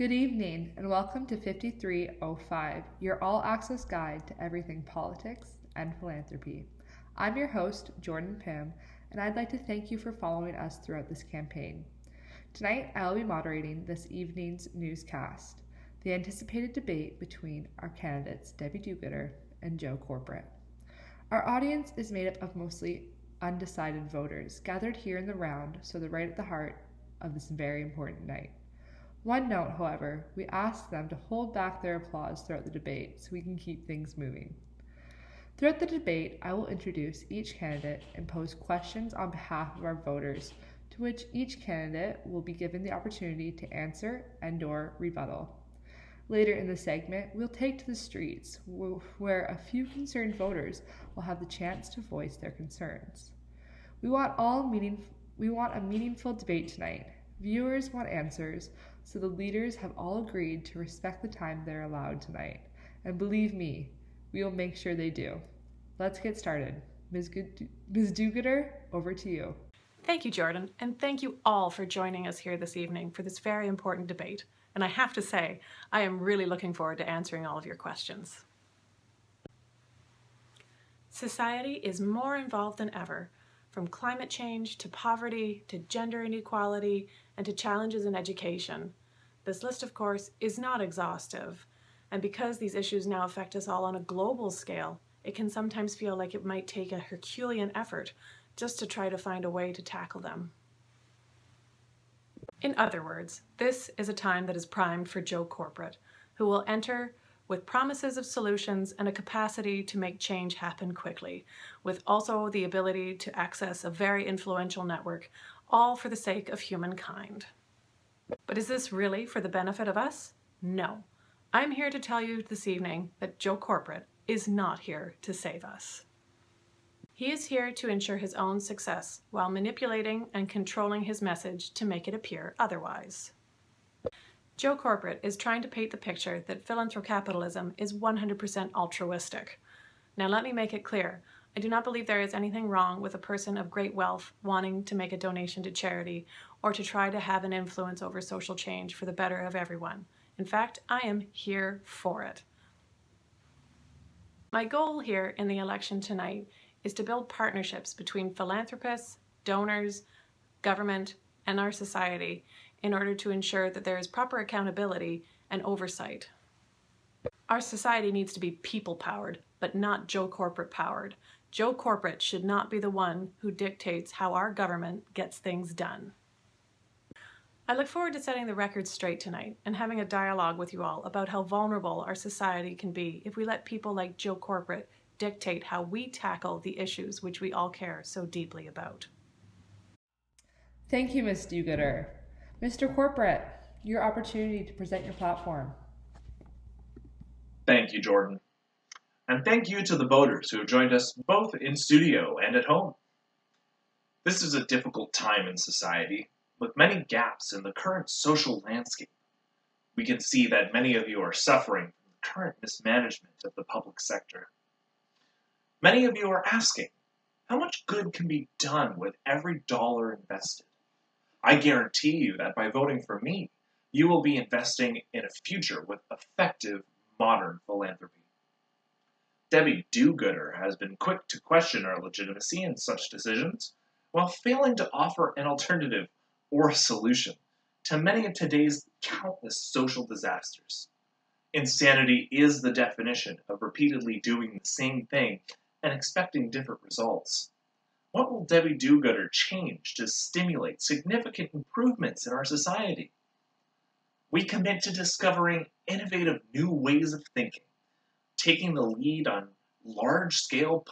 Good evening, and welcome to 5305, your all-access guide to everything politics and philanthropy. I'm your host, Jordan Pym, and I'd like to thank you for following us throughout this campaign. Tonight, I'll be moderating this evening's newscast, the anticipated debate between our candidates, Debbie DoGooder and Joe Corporate. Our audience is made up of mostly undecided voters, gathered here in the round, so they're right at the heart of this very important night. One note, however, we ask them to hold back their applause throughout the debate so we can keep things moving. Throughout the debate, I will introduce each candidate and pose questions on behalf of our voters, to which each candidate will be given the opportunity to answer and/or rebuttal. Later in the segment, we'll take to the streets, where a few concerned voters will have the chance to voice their concerns. We want a meaningful debate tonight. Viewers want answers, so the leaders have all agreed to respect the time they're allowed tonight. And believe me, we will make sure they do. Let's get started. Ms. DoGooder, over to you. Thank you, Jordan, and thank you all for joining us here this evening for this very important debate. And I have to say, I am really looking forward to answering all of your questions. Society is more involved than ever, from climate change to poverty to gender inequality and to challenges in education. This list, of course, is not exhaustive, and because these issues now affect us all on a global scale, it can sometimes feel like it might take a Herculean effort just to try to find a way to tackle them. In other words, this is a time that is primed for Joe Corporate, who will enter with promises of solutions and a capacity to make change happen quickly, with also the ability to access a very influential network, all for the sake of humankind. But is this really for the benefit of us? No. I'm here to tell you this evening that Joe Corporate is not here to save us. He is here to ensure his own success while manipulating and controlling his message to make it appear otherwise. Joe Corporate is trying to paint the picture that philanthrocapitalism is 100% altruistic. Now let me make it clear, I do not believe there is anything wrong with a person of great wealth wanting to make a donation to charity or to try to have an influence over social change for the better of everyone. In fact, I am here for it. My goal here in the election tonight is to build partnerships between philanthropists, donors, government, and our society in order to ensure that there is proper accountability and oversight. Our society needs to be people-powered, but not Joe Corporate-powered. Joe Corporate should not be the one who dictates how our government gets things done. I look forward to setting the record straight tonight and having a dialogue with you all about how vulnerable our society can be if we let people like Joe Corporate dictate how we tackle the issues which we all care so deeply about. Thank you, Ms. DoGooder. Mr. Corporate, your opportunity to present your platform. Thank you, Jordan. And thank you to the voters who have joined us both in studio and at home. This is a difficult time in society, with many gaps in the current social landscape. We can see that many of you are suffering from the current mismanagement of the public sector. Many of you are asking, how much good can be done with every dollar invested? I guarantee you that by voting for me, you will be investing in a future with effective modern philanthropy. Debbie DoGooder has been quick to question our legitimacy in such decisions, while failing to offer an alternative or a solution to many of today's countless social disasters. Insanity is the definition of repeatedly doing the same thing and expecting different results. What will Debbie DoGooder change to stimulate significant improvements in our society? We commit to discovering innovative new ways of thinking, taking the lead on large-scale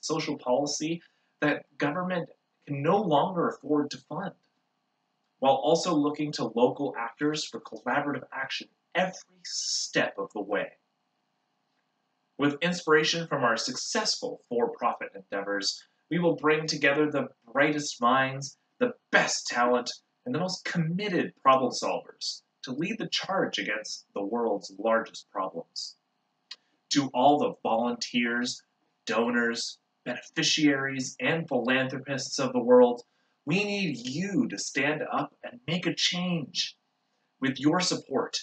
social policy that government can no longer afford to fund, while also looking to local actors for collaborative action every step of the way. With inspiration from our successful for-profit endeavors, we will bring together the brightest minds, the best talent, and the most committed problem solvers to lead the charge against the world's largest problems. To all the volunteers, donors, beneficiaries, and philanthropists of the world, we need you to stand up and make a change. With your support,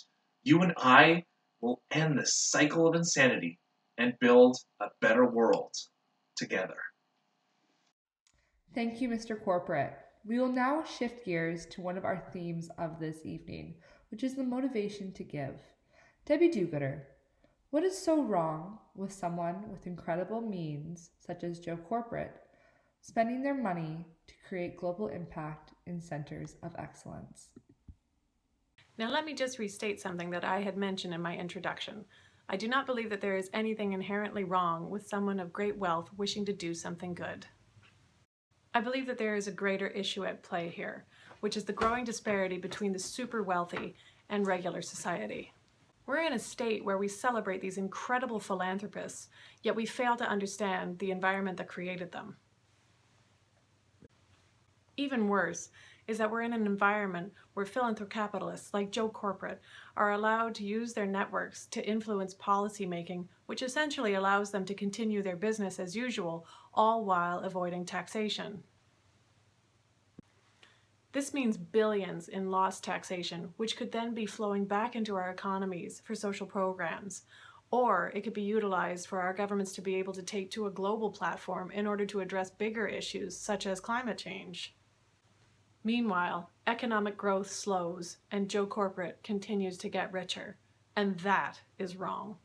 you and I will end this cycle of insanity and build a better world together. Thank you, Mr. Corporate. We will now shift gears to one of our themes of this evening, which is the motivation to give. Debbie DoGooder, what is so wrong with someone with incredible means, such as Joe Corporate, spending their money to create global impact in centers of excellence? Now let me just restate something that I had mentioned in my introduction. I do not believe that there is anything inherently wrong with someone of great wealth wishing to do something good. I believe that there is a greater issue at play here, which is the growing disparity between the super wealthy and regular society. We're in a state where we celebrate these incredible philanthropists, yet we fail to understand the environment that created them. Even worse is that we're in an environment where philanthrocapitalists like Joe Corporate are allowed to use their networks to influence policymaking, which essentially allows them to continue their business as usual, all while avoiding taxation. This means billions in lost taxation, which could then be flowing back into our economies for social programs, or it could be utilized for our governments to be able to take to a global platform in order to address bigger issues such as climate change. Meanwhile, economic growth slows and Joe Corporate continues to get richer, and that is wrong.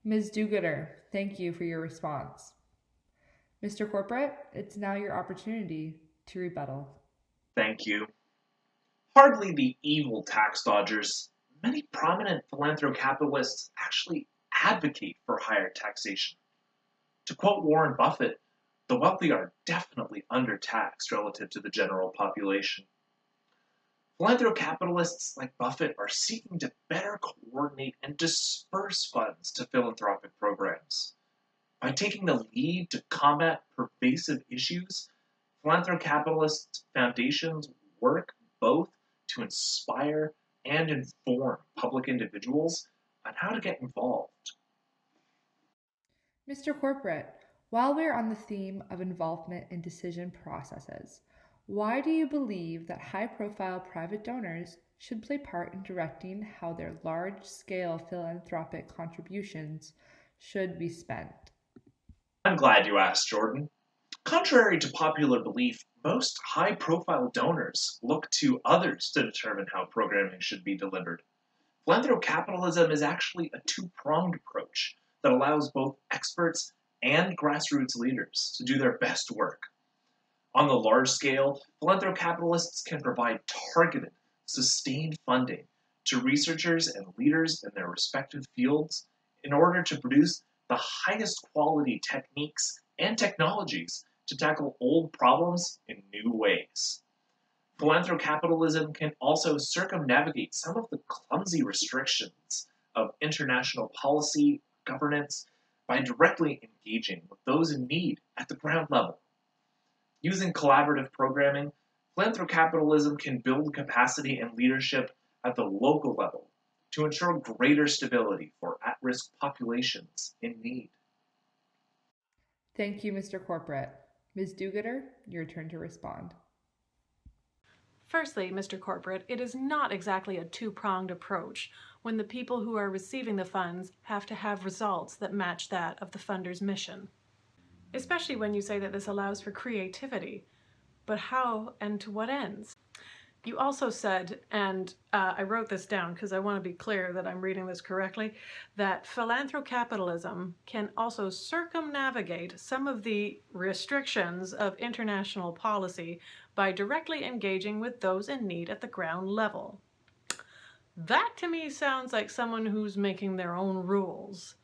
Ms. DoGooder, thank you for your response. Mr. Corporate, it's now your opportunity to rebuttal. Thank you. Hardly the evil tax dodgers, many prominent philanthrocapitalists actually advocate for higher taxation. To quote Warren Buffett, the wealthy are definitely undertaxed relative to the general population. Philanthrocapitalists like Buffett are seeking to better coordinate and disperse funds to philanthropic programs. By taking the lead to combat pervasive issues, philanthrocapitalist foundations work both to inspire and inform public individuals on how to get involved. Mr. Corporate, while we're on the theme of involvement in decision processes, why do you believe that high-profile private donors should play part in directing how their large-scale philanthropic contributions should be spent? I'm glad you asked, Jordan. Contrary to popular belief, most high-profile donors look to others to determine how programming should be delivered. Philanthrocapitalism is actually a two-pronged approach that allows both experts and grassroots leaders to do their best work. On the large scale, philanthrocapitalists can provide targeted, sustained funding to researchers and leaders in their respective fields in order to produce the highest quality techniques and technologies to tackle old problems in new ways. Philanthrocapitalism can also circumnavigate some of the clumsy restrictions of international policy governance by directly engaging with those in need at the ground level. Using collaborative programming, philanthrocapitalism can build capacity and leadership at the local level to ensure greater stability for at-risk populations in need. Thank you, Mr. Corporate. Ms. DoGooder, your turn to respond. Firstly, Mr. Corporate, it is not exactly a two-pronged approach when the people who are receiving the funds have to have results that match that of the funder's mission. Especially when you say that this allows for creativity. But how and to what ends? You also said, and I wrote this down because I want to be clear that I'm reading this correctly, that philanthrocapitalism can also circumnavigate some of the restrictions of international policy by directly engaging with those in need at the ground level. That to me sounds like someone who's making their own rules,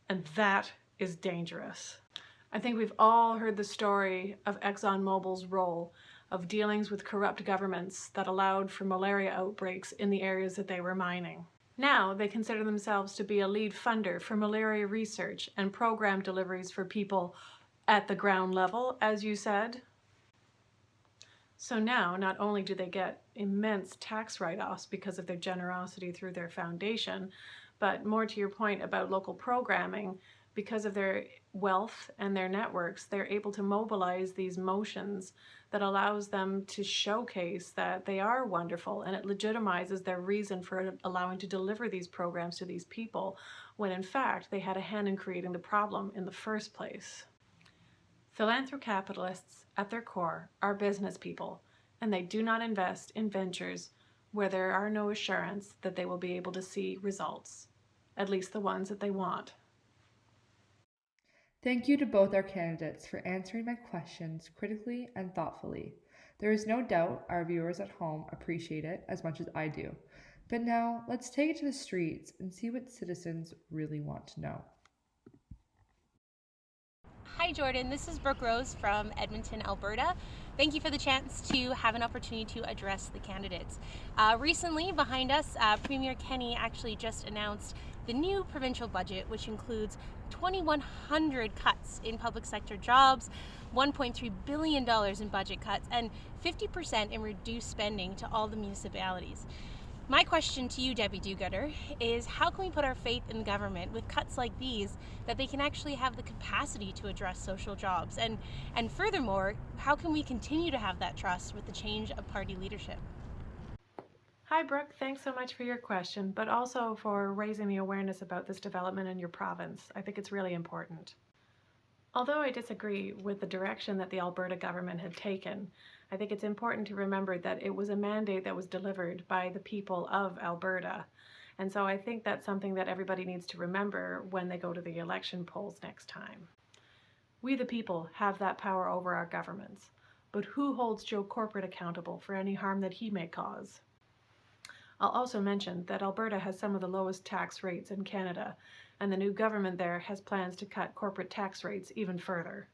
and that is dangerous. I think we've all heard the story of ExxonMobil's role of dealings with corrupt governments that allowed for malaria outbreaks in the areas that they were mining. Now they consider themselves to be a lead funder for malaria research and program deliveries for people at the ground level, as you said. So now, not only do they get immense tax write-offs because of their generosity through their foundation, but more to your point about local programming, because of their wealth and their networks, they're able to mobilize these motions that allows them to showcase that they are wonderful, and it legitimizes their reason for allowing to deliver these programs to these people when in fact they had a hand in creating the problem in the first place. Philanthrocapitalists at their core are business people, and they do not invest in ventures where there are no assurance that they will be able to see results, at least the ones that they want. Thank you to both our candidates for answering my questions critically and thoughtfully. There is no doubt our viewers at home appreciate it as much as I do. But now, let's take it to the streets and see what citizens really want to know. Hi Jordan, this is Brooke Rose from Edmonton, Alberta. Thank you for the chance to have an opportunity to address the candidates. Recently, behind us, Premier Kenney actually just announced the new provincial budget, which includes 2,100 cuts in public sector jobs, $1.3 billion in budget cuts, and 50% in reduced spending to all the municipalities. My question to you, Debbie DoGooder, is how can we put our faith in the government with cuts like these that they can actually have the capacity to address social jobs? And furthermore, how can we continue to have that trust with the change of party leadership? Hi Brooke, thanks so much for your question, but also for raising the awareness about this development in your province. I think it's really important. Although I disagree with the direction that the Alberta government had taken, I think it's important to remember that it was a mandate that was delivered by the people of Alberta. And so I think that's something that everybody needs to remember when they go to the election polls next time. We the people have that power over our governments, but who holds Joe Corporate accountable for any harm that he may cause? I'll also mention that Alberta has some of the lowest tax rates in Canada, and the new government there has plans to cut corporate tax rates even further.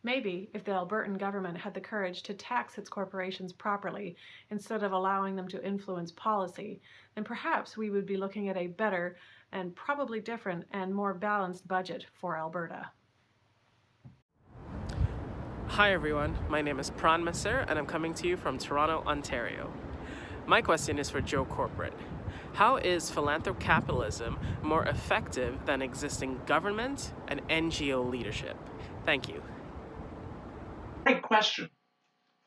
Maybe if the Albertan government had the courage to tax its corporations properly instead of allowing them to influence policy, then perhaps we would be looking at a better and probably different and more balanced budget for Alberta. Hi everyone, my name is Pran Masser and I'm coming to you from Toronto, Ontario. My question is for Joe Corporate. How is philanthrocapitalism more effective than existing government and NGO leadership? Thank you. Great question.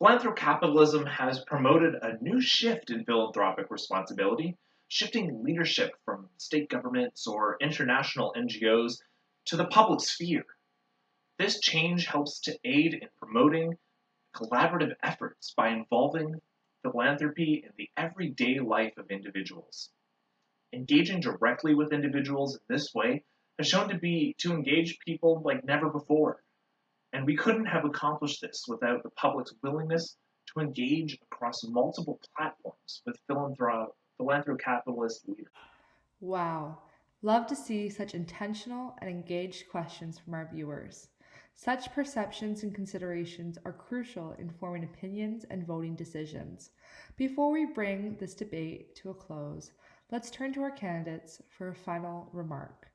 Philanthrocapitalism has promoted a new shift in philanthropic responsibility, shifting leadership from state governments or international NGOs to the public sphere. This change helps to aid in promoting collaborative efforts by involving philanthropy in the everyday life of individuals. Engaging directly with individuals in this way has shown to engage people like never before. And we couldn't have accomplished this without the public's willingness to engage across multiple platforms with philanthrocapitalist leaders. Wow, love to see such intentional and engaged questions from our viewers. Such perceptions and considerations are crucial in forming opinions and voting decisions. Before we bring this debate to a close, let's turn to our candidates for a final remark.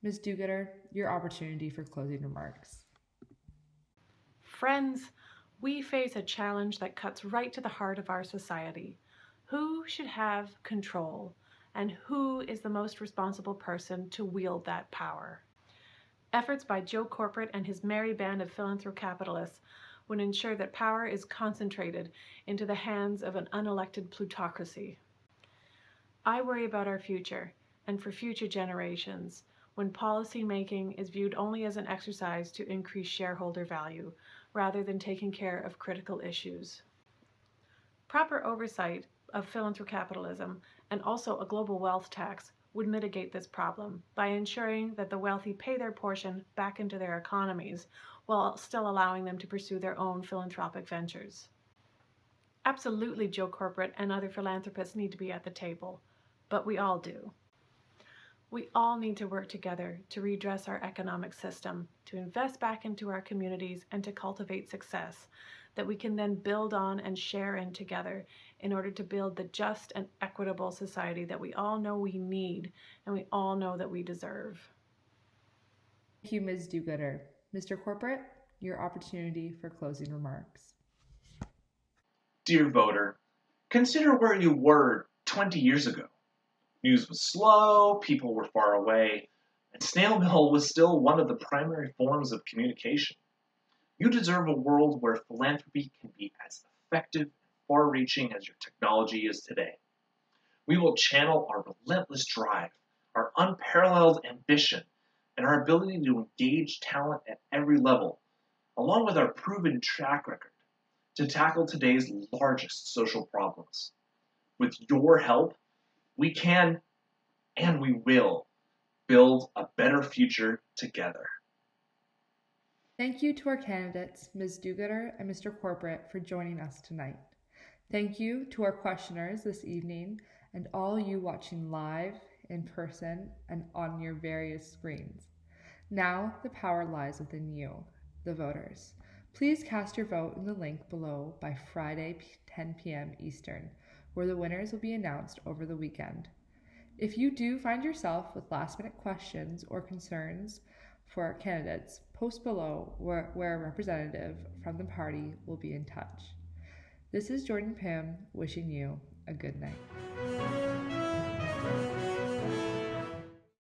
Ms. DoGooder, your opportunity for closing remarks. Friends, we face a challenge that cuts right to the heart of our society. Who should have control, and who is the most responsible person to wield that power? Efforts by Joe Corporate and his merry band of philanthrocapitalists would ensure that power is concentrated into the hands of an unelected plutocracy. I worry about our future, and for future generations, when policy making is viewed only as an exercise to increase shareholder value, rather than taking care of critical issues. Proper oversight of philanthrocapitalism and also a global wealth tax would mitigate this problem by ensuring that the wealthy pay their portion back into their economies while still allowing them to pursue their own philanthropic ventures. Absolutely, Joe Corporate and other philanthropists need to be at the table, but we all do. We all need to work together to redress our economic system, to invest back into our communities, and to cultivate success that we can then build on and share in together in order to build the just and equitable society that we all know we need and we all know that we deserve. Thank you, Ms. DoGooder. Mr. Corporate, your opportunity for closing remarks. Dear voter, consider where you were 20 years ago. News was slow, people were far away, and snail mail was still one of the primary forms of communication. You deserve a world where philanthropy can be as effective and far-reaching as your technology is today. We will channel our relentless drive, our unparalleled ambition, and our ability to engage talent at every level, along with our proven track record, to tackle today's largest social problems. With your help, we can and we will build a better future together. Thank you to our candidates, Ms. DoGooder and Mr. Corporate, for joining us tonight. Thank you to our questioners this evening and all you watching live, in person, and on your various screens. Now the power lies within you, the voters. Please cast your vote in the link below by Friday, 10 p.m. Eastern, where the winners will be announced over the weekend. If you do find yourself with last-minute questions or concerns for our candidates, post below where a representative from the party will be in touch. This is Jordan Pym wishing you a good night.